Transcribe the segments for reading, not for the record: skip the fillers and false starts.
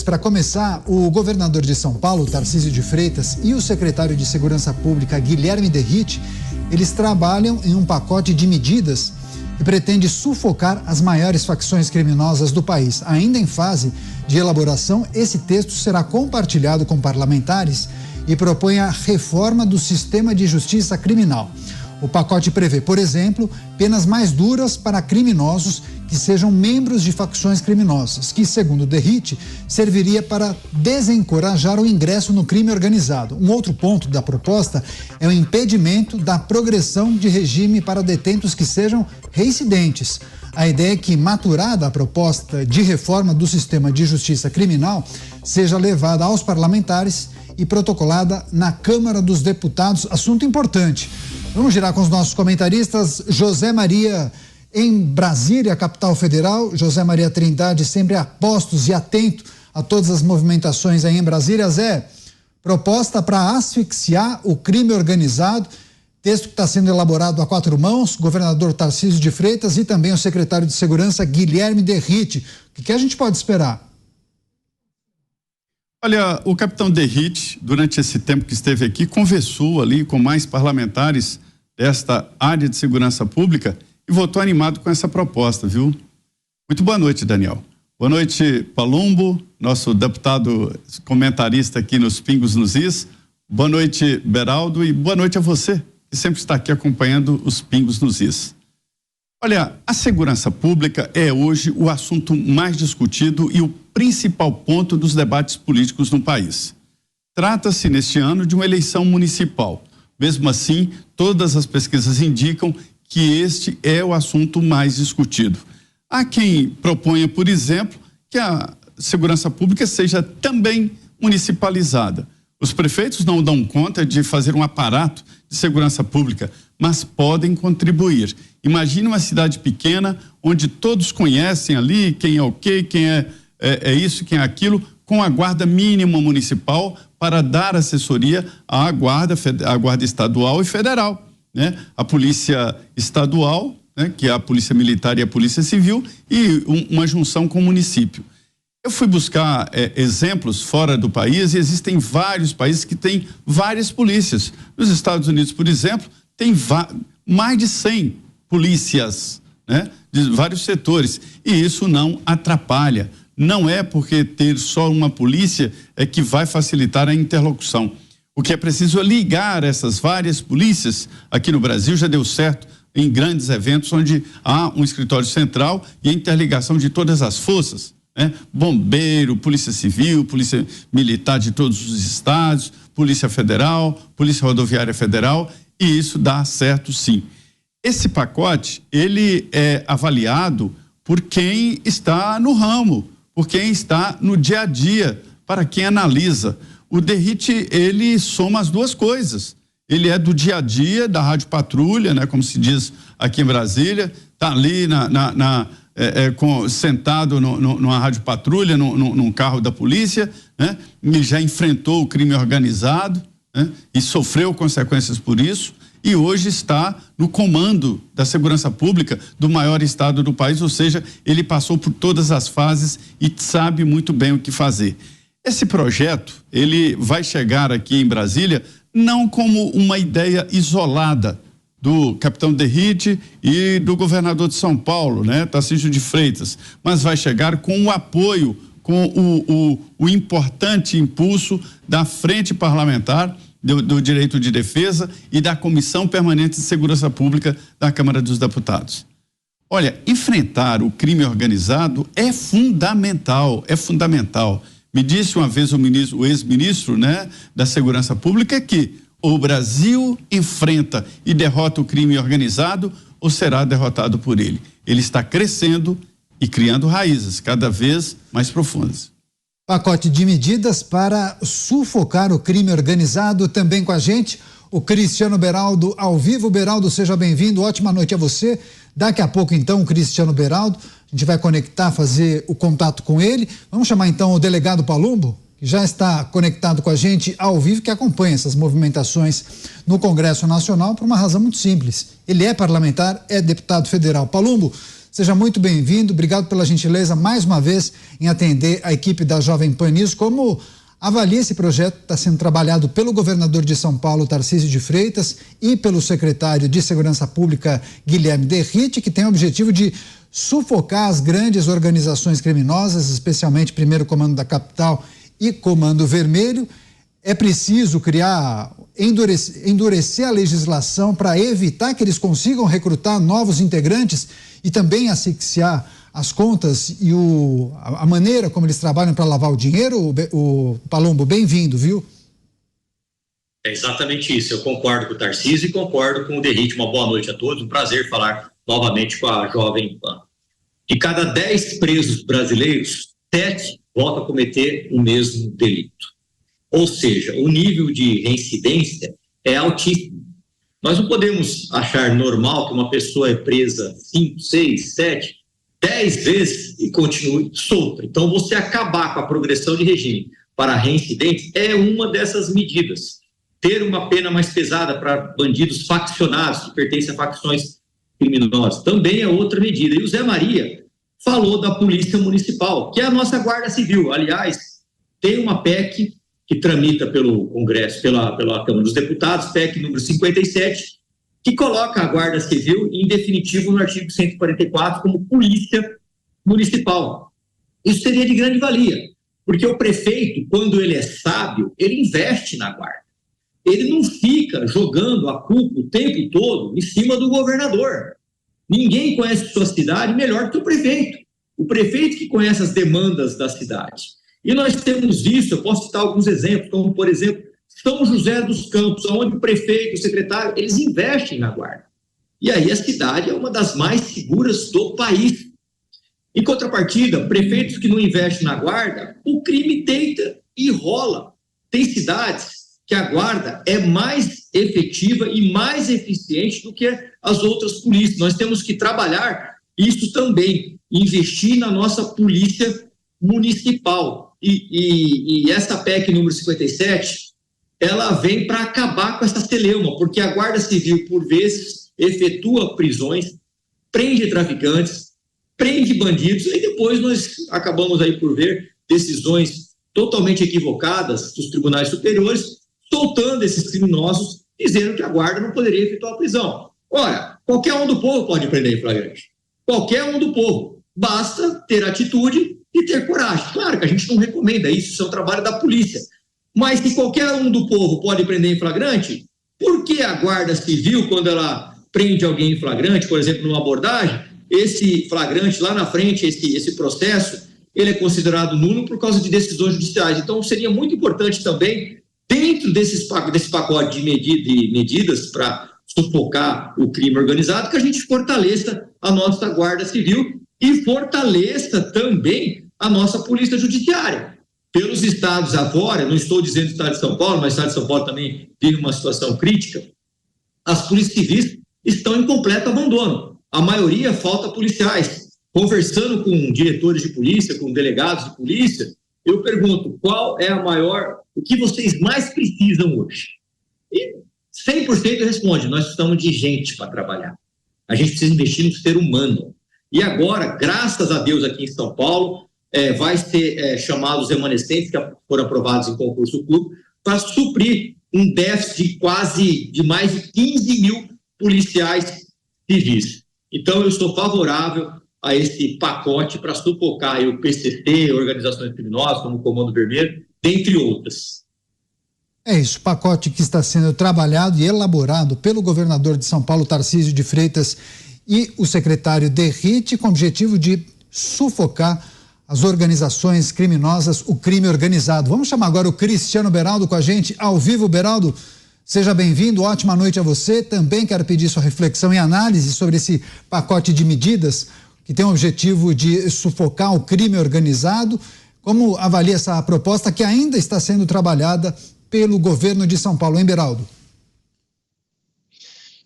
para começar, o governador de São Paulo, Tarcísio de Freitas, e o secretário de Segurança Pública, Guilherme Derrite, eles trabalham em um pacote de medidas que pretende sufocar as maiores facções criminosas do país. Ainda em fase de elaboração, esse texto será compartilhado com parlamentares e propõe a reforma do sistema de justiça criminal. O pacote prevê, por exemplo, penas mais duras para criminosos que sejam membros de facções criminosas, que, segundo Derrite, serviria para desencorajar o ingresso no crime organizado. Um outro ponto da proposta é o impedimento da progressão de regime para detentos que sejam reincidentes. A ideia é que, maturada a proposta de reforma do sistema de justiça criminal, seja levada aos parlamentares e protocolada na Câmara dos Deputados. Assunto importante. Vamos girar com os nossos comentaristas. José Maria, em Brasília, capital federal. José Maria Trindade, sempre a postos e atento a todas as movimentações aí em Brasília. Zé, proposta para asfixiar o crime organizado, texto que está sendo elaborado a quatro mãos, governador Tarcísio de Freitas e também o secretário de Segurança, Guilherme Derrite. O que a gente pode esperar? Olha, o capitão Derrite, durante esse tempo que esteve aqui, conversou ali com mais parlamentares desta área de segurança pública e votou animado com essa proposta, viu? Muito boa noite, Daniel. Boa noite, Palumbo, nosso deputado comentarista aqui nos Pingos nos Is. Boa noite, Beraldo, e boa noite a você, que sempre está aqui acompanhando os Pingos nos Is. Olha, a segurança pública é hoje o assunto mais discutido e o principal ponto dos debates políticos no país. Trata-se, neste ano, de uma eleição municipal. Mesmo assim, todas as pesquisas indicam que este é o assunto mais discutido. Há quem proponha, por exemplo, que a segurança pública seja também municipalizada. Os prefeitos não dão conta de fazer um aparato de segurança pública, mas podem contribuir. Imagine uma cidade pequena, onde todos conhecem ali quem é o quê, quem é isso, quem é aquilo, com a guarda mínima municipal para dar assessoria à guarda estadual e federal, né? A polícia estadual, né? Que é a polícia militar e a polícia civil, e uma junção com o município. Eu fui buscar exemplos fora do país e existem vários países que têm várias polícias. Nos Estados Unidos, por exemplo, tem mais de 100 polícias, né? De vários setores, e isso não atrapalha. Não é porque ter só uma polícia é que vai facilitar a interlocução. O que é preciso é ligar essas várias polícias. Aqui no Brasil já deu certo em grandes eventos onde há um escritório central e a interligação de todas as forças, né? Bombeiro, Polícia Civil, Polícia Militar de todos os estados, Polícia Federal, Polícia Rodoviária Federal, e isso dá certo sim. Esse pacote, ele é avaliado por quem está no ramo, por quem está no dia a dia, para quem analisa. O Derrite, ele soma as duas coisas. Ele é do dia a dia, da Rádio Patrulha, né, como se diz aqui em Brasília, tá ali sentado numa Rádio Patrulha, num carro da polícia, né, e já enfrentou o crime organizado, né, e sofreu consequências por isso, e hoje está no comando da segurança pública do maior estado do país, ou seja, ele passou por todas as fases e sabe muito bem o que fazer. Esse projeto, ele vai chegar aqui em Brasília não como uma ideia isolada do capitão Derrite e do governador de São Paulo, né, Tarcísio de Freitas, mas vai chegar com o apoio, com o importante impulso da Frente Parlamentar do Direito de Defesa e da Comissão Permanente de Segurança Pública da Câmara dos Deputados. Olha, enfrentar o crime organizado é fundamental, é fundamental. Me disse uma vez o ex-ministro, né, da Segurança Pública que o Brasil enfrenta e derrota o crime organizado ou será derrotado por ele. Ele está crescendo e criando raízes cada vez mais profundas. Pacote de medidas para sufocar o crime organizado. Também com a gente o Cristiano Beraldo ao vivo. Beraldo, seja bem-vindo, ótima noite a você. Daqui a pouco então o Cristiano Beraldo, a gente vai conectar, fazer o contato com ele. Vamos chamar então o delegado Palumbo, que já está conectado com a gente ao vivo, que acompanha essas movimentações no Congresso Nacional por uma razão muito simples. Ele é parlamentar, é deputado federal. Palumbo, Seja muito bem-vindo, obrigado pela gentileza mais uma vez em atender a equipe da Jovem Pan News. Como avalia esse projeto que está sendo trabalhado pelo governador de São Paulo, Tarcísio de Freitas, e pelo secretário de Segurança Pública, Guilherme Derrite, que tem o objetivo de sufocar as grandes organizações criminosas, especialmente Primeiro Comando da Capital e Comando Vermelho? É preciso endurecer a legislação para evitar que eles consigam recrutar novos integrantes e também asfixiar as contas e a maneira como eles trabalham para lavar o dinheiro? O Palumbo, bem-vindo, viu? É exatamente isso, eu concordo com o Tarcísio e concordo com o Derrite. Uma boa noite a todos, um prazer falar novamente com a Jovem Pan. De cada 10 presos brasileiros, 7 voltam a cometer o mesmo delito. Ou seja, o nível de reincidência é altíssimo. Nós não podemos achar normal que uma pessoa é presa 5, 6, 7, 10 vezes e continue solta. Então, você acabar com a progressão de regime para reincidentes é uma dessas medidas. Ter uma pena mais pesada para bandidos faccionados que pertencem a facções criminosas também é outra medida. E o Zé Maria falou da Polícia Municipal, que é a nossa Guarda Civil. Aliás, tem uma PEC que tramita pelo Congresso, pela Câmara dos Deputados, PEC número 57, que coloca a Guarda Civil, em definitivo, no artigo 144, como Polícia Municipal. Isso seria de grande valia, porque o prefeito, quando ele é sábio, ele investe na Guarda. Ele não fica jogando a culpa o tempo todo em cima do governador. Ninguém conhece sua cidade melhor que o prefeito. O prefeito que conhece as demandas da cidade. E nós temos visto, eu posso citar alguns exemplos, como, por exemplo, São José dos Campos, onde o prefeito, o secretário, eles investem na Guarda. E aí a cidade é uma das mais seguras do país. Em contrapartida, prefeitos que não investem na Guarda, o crime deita e rola. Tem cidades que a Guarda é mais efetiva e mais eficiente do que as outras polícias. Nós temos que trabalhar isso também, investir na nossa polícia municipal. E essa PEC número 57, ela vem para acabar com essa celeuma, porque a Guarda Civil, por vezes, efetua prisões, prende traficantes, prende bandidos, e depois nós acabamos aí por ver decisões totalmente equivocadas dos tribunais superiores, soltando esses criminosos, dizendo que a Guarda não poderia efetuar a prisão. Ora, qualquer um do povo pode prender em flagrante. Qualquer um do povo. Basta ter atitude e ter coragem. Claro que a gente não recomenda isso, isso é o trabalho da polícia. Mas se qualquer um do povo pode prender em flagrante, por que a Guarda Civil, quando ela prende alguém em flagrante, por exemplo, numa abordagem, esse flagrante lá na frente, esse processo, ele é considerado nulo por causa de decisões judiciais. Então, seria muito importante também, dentro desse pacote de medidas para sufocar o crime organizado, que a gente fortaleça a nossa Guarda Civil e fortaleça também a nossa Polícia Judiciária. Pelos estados afora, não estou dizendo o estado de São Paulo, mas o estado de São Paulo também vive uma situação crítica, as polícias civis estão em completo abandono. A maioria falta policiais. Conversando com diretores de polícia, com delegados de polícia, eu pergunto, qual é o que vocês mais precisam hoje? E 100% responde, nós precisamos de gente para trabalhar. A gente precisa investir no ser humano. E agora, graças a Deus, aqui em São Paulo, vai ser chamado os remanescentes, que foram aprovados em concurso público, para suprir um déficit de mais de 15 mil policiais civis. Então, eu sou favorável a esse pacote para sufocar o PCC, organizações criminosas, como o Comando Vermelho, dentre outras. É isso, pacote que está sendo trabalhado e elaborado pelo governador de São Paulo, Tarcísio de Freitas, e o secretário Derrite, com o objetivo de sufocar as organizações criminosas, o crime organizado. Vamos chamar agora o Cristiano Beraldo com a gente, ao vivo. Beraldo, seja bem-vindo, ótima noite a você. Também quero pedir sua reflexão e análise sobre esse pacote de medidas que tem o objetivo de sufocar o crime organizado. Como avalia essa proposta que ainda está sendo trabalhada pelo governo de São Paulo, hein, Beraldo?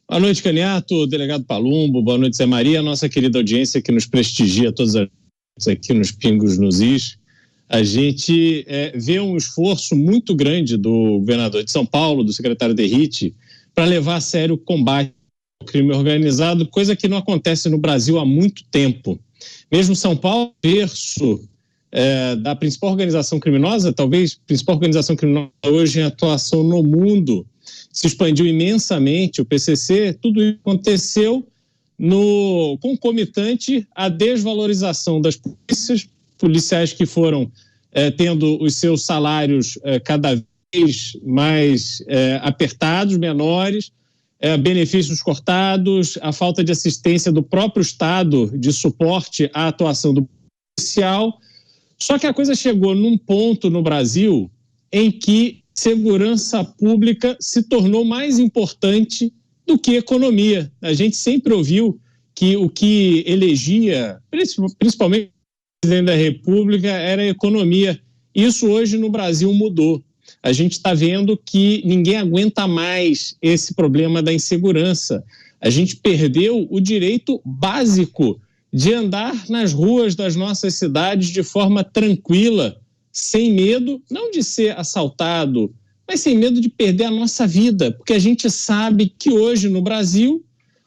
Boa noite, Caniato, delegado Palumbo, boa noite, Zé Maria, nossa querida audiência que nos prestigia todas as noites aqui nos Pingos nos Is. A gente vê um esforço muito grande do governador de São Paulo, do secretário Derrite, para levar a sério o combate crime organizado, coisa que não acontece no Brasil há muito tempo. Mesmo São Paulo, berço da principal organização criminosa, talvez principal organização criminosa hoje em atuação no mundo, se expandiu imensamente, o PCC, tudo isso aconteceu no concomitante à desvalorização das policiais que foram tendo os seus salários cada vez mais apertados, menores, benefícios cortados, a falta de assistência do próprio Estado de suporte à atuação do policial. Só que a coisa chegou num ponto no Brasil em que segurança pública se tornou mais importante do que economia. A gente sempre ouviu que o que elegia, principalmente o presidente da República, era a economia. Isso hoje no Brasil mudou. A gente está vendo que ninguém aguenta mais esse problema da insegurança. A gente perdeu o direito básico de andar nas ruas das nossas cidades de forma tranquila, sem medo, não de ser assaltado, mas sem medo de perder a nossa vida, porque a gente sabe que hoje no Brasil,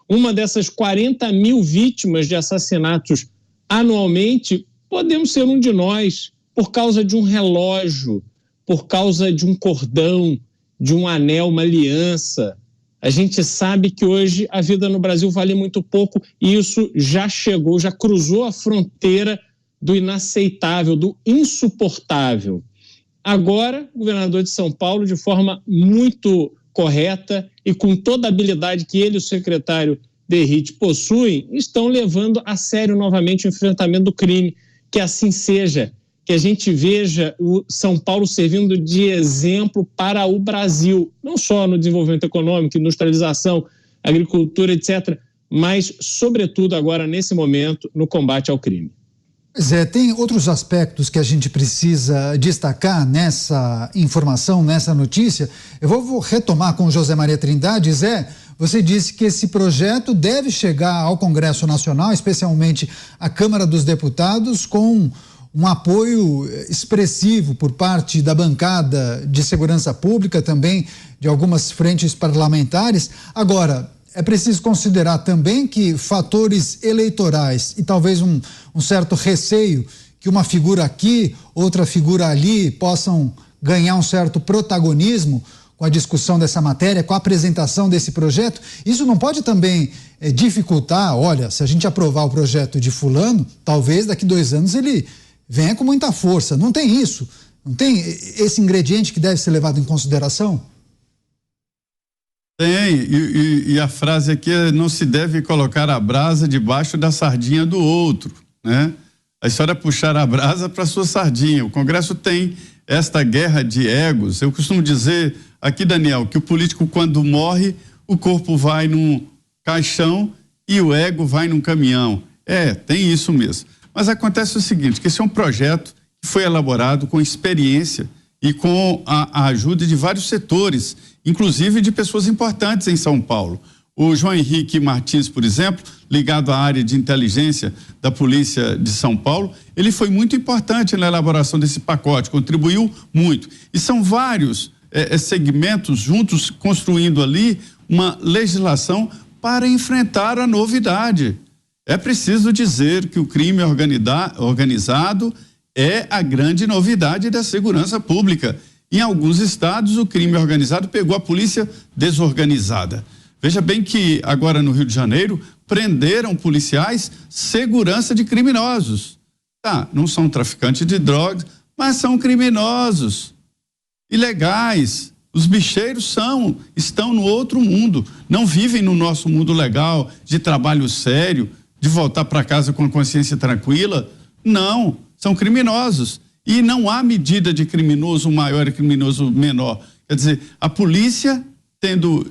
uma dessas 40 mil vítimas de assassinatos anualmente, podemos ser um de nós, por causa de um relógio, por causa de um cordão, de um anel, uma aliança. A gente sabe que hoje a vida no Brasil vale muito pouco e isso já chegou, já cruzou a fronteira do inaceitável, do insuportável. Agora, o governador de São Paulo, de forma muito correta e com toda a habilidade que ele e o secretário Derrite possuem, estão levando a sério novamente o enfrentamento do crime. Que assim seja, que a gente veja o São Paulo servindo de exemplo para o Brasil, não só no desenvolvimento econômico, industrialização, agricultura, etc., mas, sobretudo, agora, nesse momento, no combate ao crime. Zé, tem outros aspectos que a gente precisa destacar nessa informação, nessa notícia. Eu vou retomar com o José Maria Trindade. Zé, você disse que esse projeto deve chegar ao Congresso Nacional, especialmente à Câmara dos Deputados, com um apoio expressivo por parte da bancada de segurança pública, também de algumas frentes parlamentares. Agora, é preciso considerar também que fatores eleitorais e talvez um certo receio que uma figura aqui, outra figura ali possam ganhar um certo protagonismo com a discussão dessa matéria, com a apresentação desse projeto, isso não pode também dificultar, olha, se a gente aprovar o projeto de fulano, talvez daqui 2 anos ele venha com muita força. Não tem isso? Não tem esse ingrediente que deve ser levado em consideração? Tem, e a frase aqui é: não se deve colocar a brasa debaixo da sardinha do outro, né? A história é puxar a brasa para sua sardinha. O Congresso tem esta guerra de egos. Eu costumo dizer aqui, Daniel, que o político, quando morre, o corpo vai num caixão e o ego vai num caminhão. Tem isso mesmo. Mas acontece o seguinte, que esse é um projeto que foi elaborado com experiência e com a ajuda de vários setores, inclusive de pessoas importantes em São Paulo. O João Henrique Martins, por exemplo, ligado à área de inteligência da Polícia de São Paulo, ele foi muito importante na elaboração desse pacote, contribuiu muito. E são vários segmentos juntos construindo ali uma legislação para enfrentar a novidade. É preciso dizer que o crime organizado é a grande novidade da segurança pública. Em alguns estados, o crime organizado pegou a polícia desorganizada. Veja bem que agora no Rio de Janeiro prenderam policiais segurança de criminosos. Não são traficantes de drogas, mas são criminosos, ilegais. Os bicheiros estão no outro mundo, não vivem no nosso mundo legal, de trabalho sério, de voltar para casa com a consciência tranquila. Não, são criminosos. E não há medida de criminoso maior e criminoso menor. Quer dizer, a polícia tendo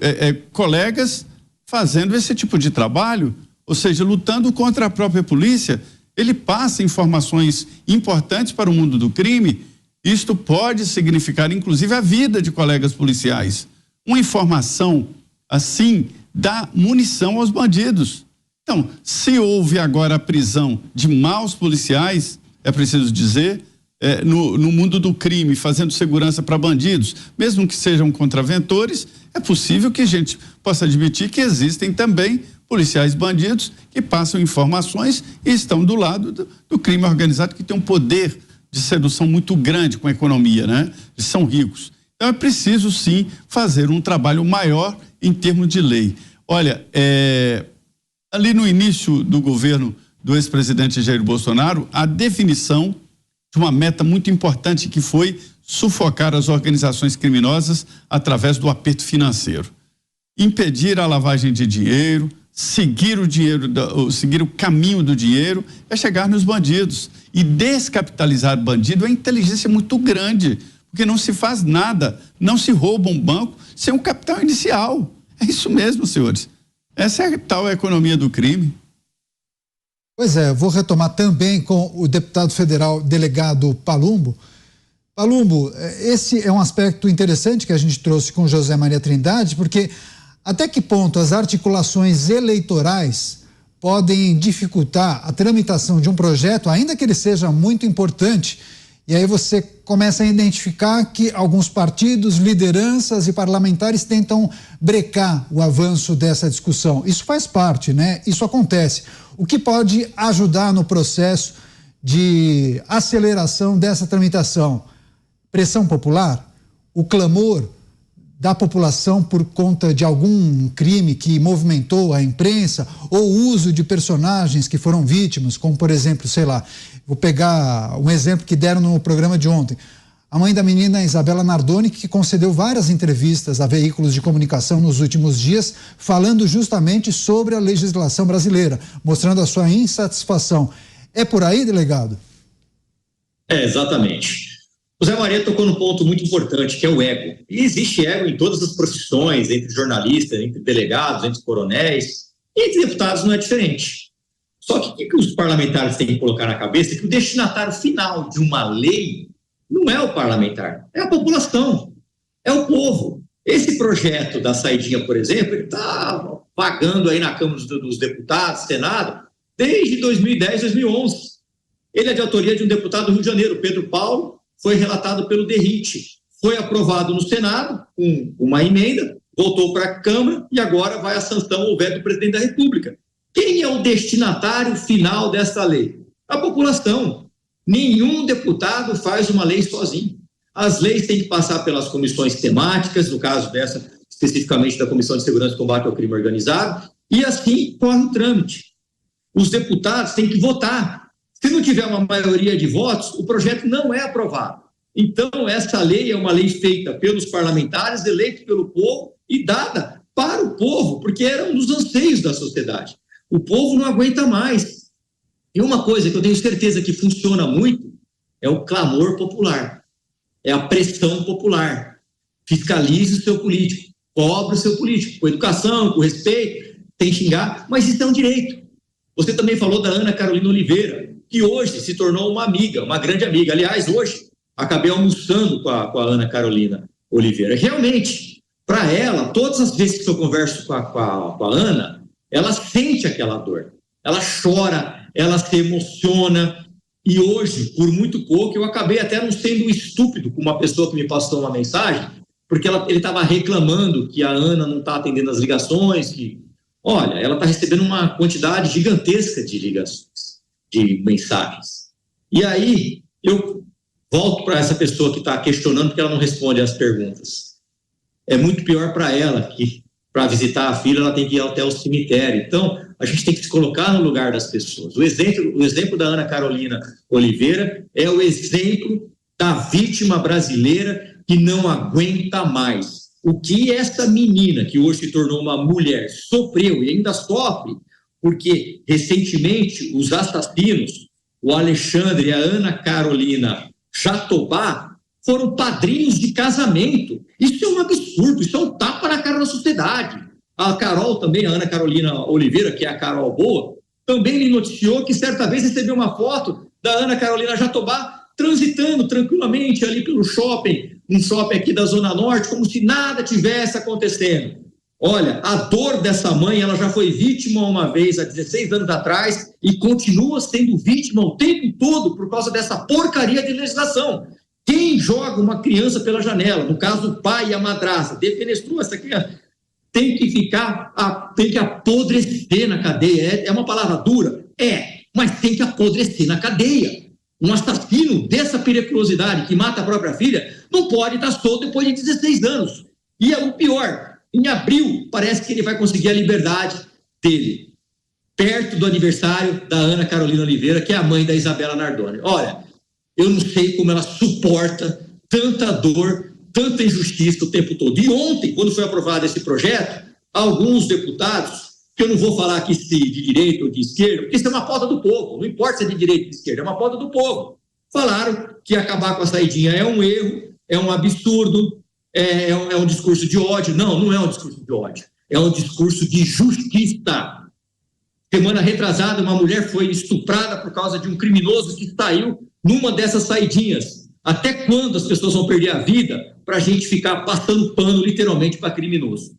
colegas fazendo esse tipo de trabalho, ou seja, lutando contra a própria polícia, ele passa informações importantes para o mundo do crime. Isto pode significar, inclusive, a vida de colegas policiais. Uma informação assim dá munição aos bandidos. Então, se houve agora a prisão de maus policiais, é preciso dizer, no mundo do crime, fazendo segurança para bandidos, mesmo que sejam contraventores, é possível que a gente possa admitir que existem também policiais bandidos que passam informações e estão do lado do crime organizado, que tem um poder de sedução muito grande com a economia, né? Eles são ricos. Então é preciso sim fazer um trabalho maior em termos de lei. Olha, ali no início do governo do ex-presidente Jair Bolsonaro, a definição de uma meta muito importante que foi sufocar as organizações criminosas através do aperto financeiro. Impedir a lavagem de dinheiro, seguir o caminho do dinheiro, é chegar nos bandidos. E descapitalizar bandido é inteligência muito grande, porque não se faz nada, não se rouba um banco sem um capital inicial. É isso mesmo, senhores. Essa é a tal economia do crime. Pois é, eu vou retomar também com o deputado federal delegado Palumbo. Palumbo, esse é um aspecto interessante que a gente trouxe com José Maria Trindade, porque até que ponto as articulações eleitorais podem dificultar a tramitação de um projeto, ainda que ele seja muito importante, e aí você começa a identificar que alguns partidos, lideranças e parlamentares tentam brecar o avanço dessa discussão. Isso faz parte, né? Isso acontece. O que pode ajudar no processo de aceleração dessa tramitação? Pressão popular? O clamor da população por conta de algum crime que movimentou a imprensa, ou o uso de personagens que foram vítimas, como por exemplo, sei lá, vou pegar um exemplo que deram no programa de ontem, a mãe da menina Isabela Nardoni, que concedeu várias entrevistas a veículos de comunicação nos últimos dias, falando justamente sobre a legislação brasileira, mostrando a sua insatisfação. É por aí, delegado? Exatamente. O Zé Maria tocou num ponto muito importante, que é o ego. E existe ego em todas as profissões, entre jornalistas, entre delegados, entre coronéis, e entre deputados não é diferente. Só que o que os parlamentares têm que colocar na cabeça é que o destinatário final de uma lei não é o parlamentar, é a população, é o povo. Esse projeto da saidinha, por exemplo, ele está vagando aí na Câmara dos Deputados, Senado, desde 2010, 2011. Ele é de autoria de um deputado do Rio de Janeiro, Pedro Paulo, foi relatado pelo DERIT, foi aprovado no Senado com uma emenda, voltou para a Câmara e agora vai à sanção ou veto do presidente da República. Quem é o destinatário final dessa lei? A população. Nenhum deputado faz uma lei sozinho. As leis têm que passar pelas comissões temáticas, no caso dessa, especificamente da Comissão de Segurança e Combate ao Crime Organizado, e assim corre o trâmite. Os deputados têm que votar. Se não tiver uma maioria de votos, o projeto não é aprovado. Então, essa lei é uma lei feita pelos parlamentares, eleita pelo povo e dada para o povo, porque era um dos anseios da sociedade. O povo não aguenta mais. E uma coisa que eu tenho certeza que funciona muito é o clamor popular, é a pressão popular. Fiscalize o seu político, cobre o seu político, com educação, com respeito, sem xingar, mas isso é um direito. Você também falou da Ana Carolina Oliveira, que hoje se tornou uma amiga, uma grande amiga. Aliás, hoje acabei almoçando com a Ana Carolina Oliveira. Realmente, para ela, todas as vezes que eu converso com a Ana, ela sente aquela dor, ela chora, ela se emociona. E hoje, por muito pouco, eu acabei até não sendo estúpido com uma pessoa que me passou uma mensagem, porque ele estava reclamando que a Ana não está atendendo as ligações, que, olha, ela está recebendo uma quantidade gigantesca de ligações, de mensagens. E aí, eu volto para essa pessoa que está questionando porque ela não responde às perguntas. É muito pior para ela, que para visitar a filha ela tem que ir até o cemitério. Então, a gente tem que se colocar no lugar das pessoas. O exemplo da Ana Carolina Oliveira é o exemplo da vítima brasileira que não aguenta mais. O que essa menina, que hoje se tornou uma mulher, sofreu e ainda sofre, porque recentemente os assassinos, o Alexandre e a Ana Carolina Jatobá, foram padrinhos de casamento. Isso é um absurdo, isso é um tapa na cara da sociedade. A Carol também, a Ana Carolina Oliveira, que é a Carol Boa, também me noticiou que certa vez recebeu uma foto da Ana Carolina Jatobá transitando tranquilamente ali pelo shopping, um shopping aqui da Zona Norte, como se nada tivesse acontecendo. Olha, a dor dessa mãe, ela já foi vítima uma vez há 16 anos atrás e continua sendo vítima o tempo todo por causa dessa porcaria de legislação. Quem joga uma criança pela janela, no caso o pai e a madrasta, defenestrou essa criança, tem que apodrecer na cadeia. É uma palavra dura? Mas tem que apodrecer na cadeia. Um assassino dessa periculosidade que mata a própria filha não pode estar solto depois de 16 anos. E é o pior, em abril parece que ele vai conseguir a liberdade dele, perto do aniversário da Ana Carolina Oliveira, que é a mãe da Isabela Nardoni. Olha, eu não sei como ela suporta tanta dor, tanta injustiça o tempo todo. E ontem, quando foi aprovado esse projeto, alguns deputados, que eu não vou falar aqui se de direita ou de esquerda, porque isso é uma pauta do povo, não importa se é de direita ou de esquerda, é uma pauta do povo. Falaram que acabar com a saidinha é um erro, é um absurdo, é um discurso de ódio. Não é um discurso de ódio, é um discurso de justiça. Semana retrasada, uma mulher foi estuprada por causa de um criminoso que saiu numa dessas saidinhas. Até quando as pessoas vão perder a vida para a gente ficar passando pano literalmente para criminoso?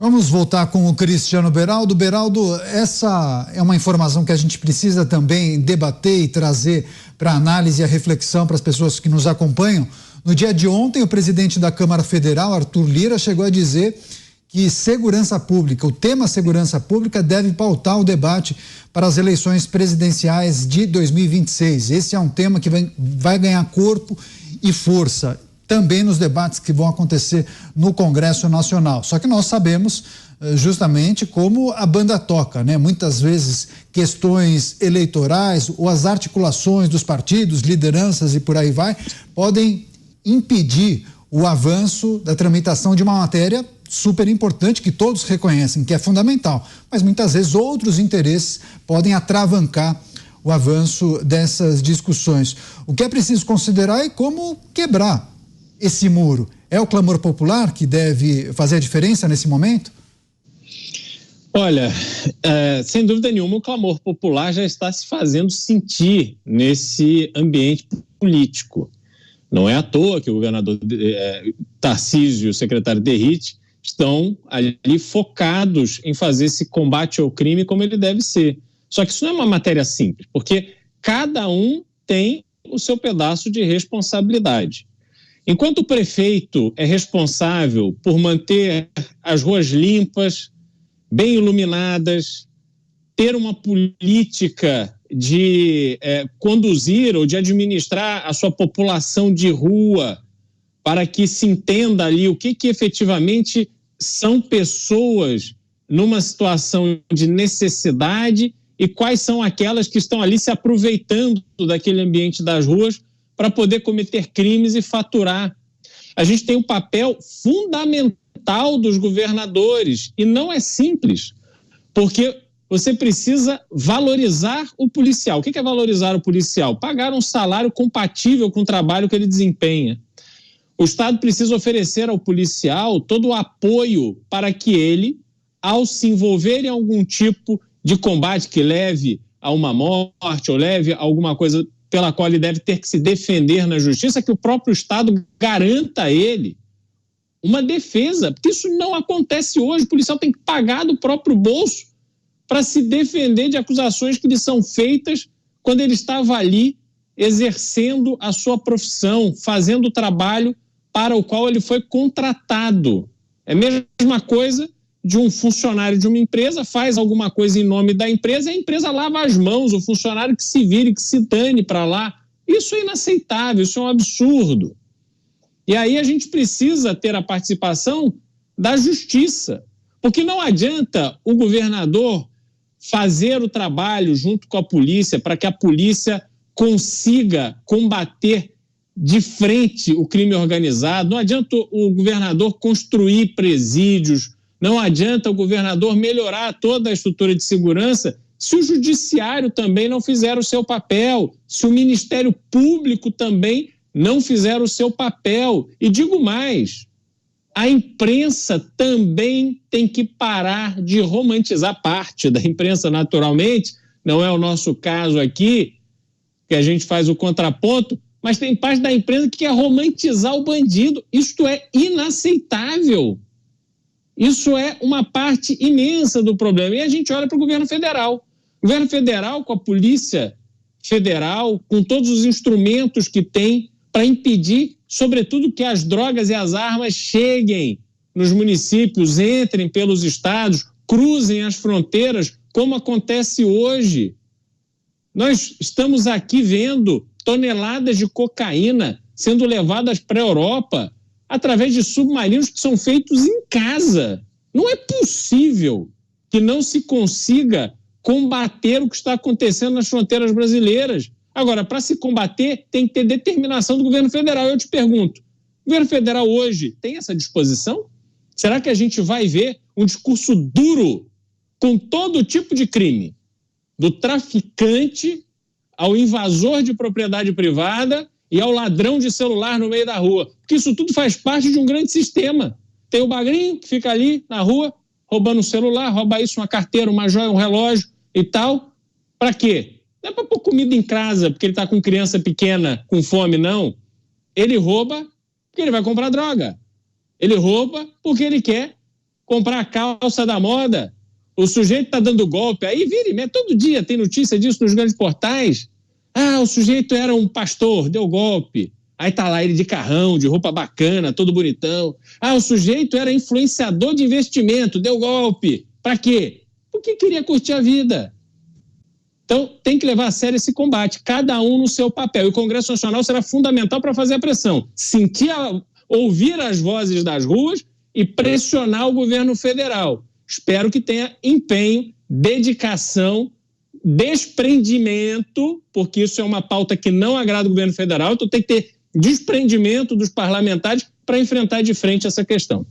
Vamos voltar com o Cristiano Beraldo. Beraldo, essa é uma informação que a gente precisa também debater e trazer para análise e a reflexão para as pessoas que nos acompanham. No dia de ontem, o presidente da Câmara Federal, Arthur Lira, chegou a dizer que segurança pública, o tema segurança pública deve pautar o debate para as eleições presidenciais de 2026. Esse é um tema que vai ganhar corpo e força também nos debates que vão acontecer no Congresso Nacional. Só que nós sabemos justamente como a banda toca, né? Muitas vezes questões eleitorais ou as articulações dos partidos, lideranças e por aí vai, podem impedir o avanço da tramitação de uma matéria super importante que todos reconhecem que é fundamental, mas muitas vezes outros interesses podem atravancar o avanço dessas discussões. O que é preciso considerar é como quebrar esse muro. É o clamor popular que deve fazer a diferença nesse momento? Olha, sem dúvida nenhuma, o clamor popular já está se fazendo sentir nesse ambiente político. Não é à toa que o governador Tarcísio e o secretário Derrite estão ali focados em fazer esse combate ao crime como ele deve ser. Só que isso não é uma matéria simples, porque cada um tem o seu pedaço de responsabilidade. Enquanto o prefeito é responsável por manter as ruas limpas, bem iluminadas, ter uma política de conduzir ou de administrar a sua população de rua para que se entenda ali o que efetivamente são pessoas numa situação de necessidade e quais são aquelas que estão ali se aproveitando daquele ambiente das ruas para poder cometer crimes e faturar. A gente tem um papel fundamental dos governadores e não é simples, porque você precisa valorizar o policial. O que é valorizar o policial? Pagar um salário compatível com o trabalho que ele desempenha. O Estado precisa oferecer ao policial todo o apoio para que ele, ao se envolver em algum tipo de combate que leve a uma morte ou leve a alguma coisa pela qual ele deve ter que se defender na justiça, que o próprio Estado garanta a ele uma defesa, porque isso não acontece hoje. O policial tem que pagar do próprio bolso para se defender de acusações que lhe são feitas quando ele estava ali exercendo a sua profissão, fazendo o trabalho para o qual ele foi contratado. É a mesma coisa de um funcionário de uma empresa, faz alguma coisa em nome da empresa e a empresa lava as mãos, o funcionário que se vire, que se dane para lá. Isso é inaceitável, isso é um absurdo. E aí a gente precisa ter a participação da justiça, porque não adianta o governador fazer o trabalho junto com a polícia para que a polícia consiga combater de frente o crime organizado, não adianta o governador construir presídios, não adianta o governador melhorar toda a estrutura de segurança se o judiciário também não fizer o seu papel, se o Ministério Público também não fizer o seu papel. E digo mais, a imprensa também tem que parar de romantizar, parte da imprensa naturalmente, não é o nosso caso aqui, que a gente faz o contraponto, mas tem parte da imprensa que quer romantizar o bandido. Isto é inaceitável. Isso é uma parte imensa do problema. E a gente olha para o governo federal. O governo federal, com a Polícia Federal, com todos os instrumentos que tem para impedir, sobretudo, que as drogas e as armas cheguem nos municípios, entrem pelos estados, cruzem as fronteiras, como acontece hoje. Nós estamos aqui vendo toneladas de cocaína sendo levadas para a Europa através de submarinos que são feitos em casa. Não é possível que não se consiga combater o que está acontecendo nas fronteiras brasileiras. Agora, para se combater, tem que ter determinação do governo federal. Eu te pergunto, o governo federal hoje tem essa disposição? Será que a gente vai ver um discurso duro com todo tipo de crime, do traficante ao invasor de propriedade privada e ao ladrão de celular no meio da rua? Porque isso tudo faz parte de um grande sistema. Tem o bagrinho que fica ali na rua roubando um celular, rouba isso, uma carteira, uma joia, um relógio e tal. Para quê? Não é para pôr comida em casa porque ele está com criança pequena com fome, não. Ele rouba porque ele vai comprar droga. Ele rouba porque ele quer comprar a calça da moda. O sujeito está dando golpe. Aí vira e mexe, todo dia tem notícia disso nos grandes portais. Ah, o sujeito era um pastor, deu golpe. Aí tá lá ele de carrão, de roupa bacana, todo bonitão. Ah, o sujeito era influenciador de investimento, deu golpe. Para quê? Porque queria curtir a vida. Então, tem que levar a sério esse combate, cada um no seu papel. E o Congresso Nacional será fundamental para fazer a pressão. Ouvir as vozes das ruas e pressionar o governo federal. Espero que tenha empenho, dedicação, desprendimento, porque isso é uma pauta que não agrada o governo federal, então tem que ter desprendimento dos parlamentares para enfrentar de frente essa questão.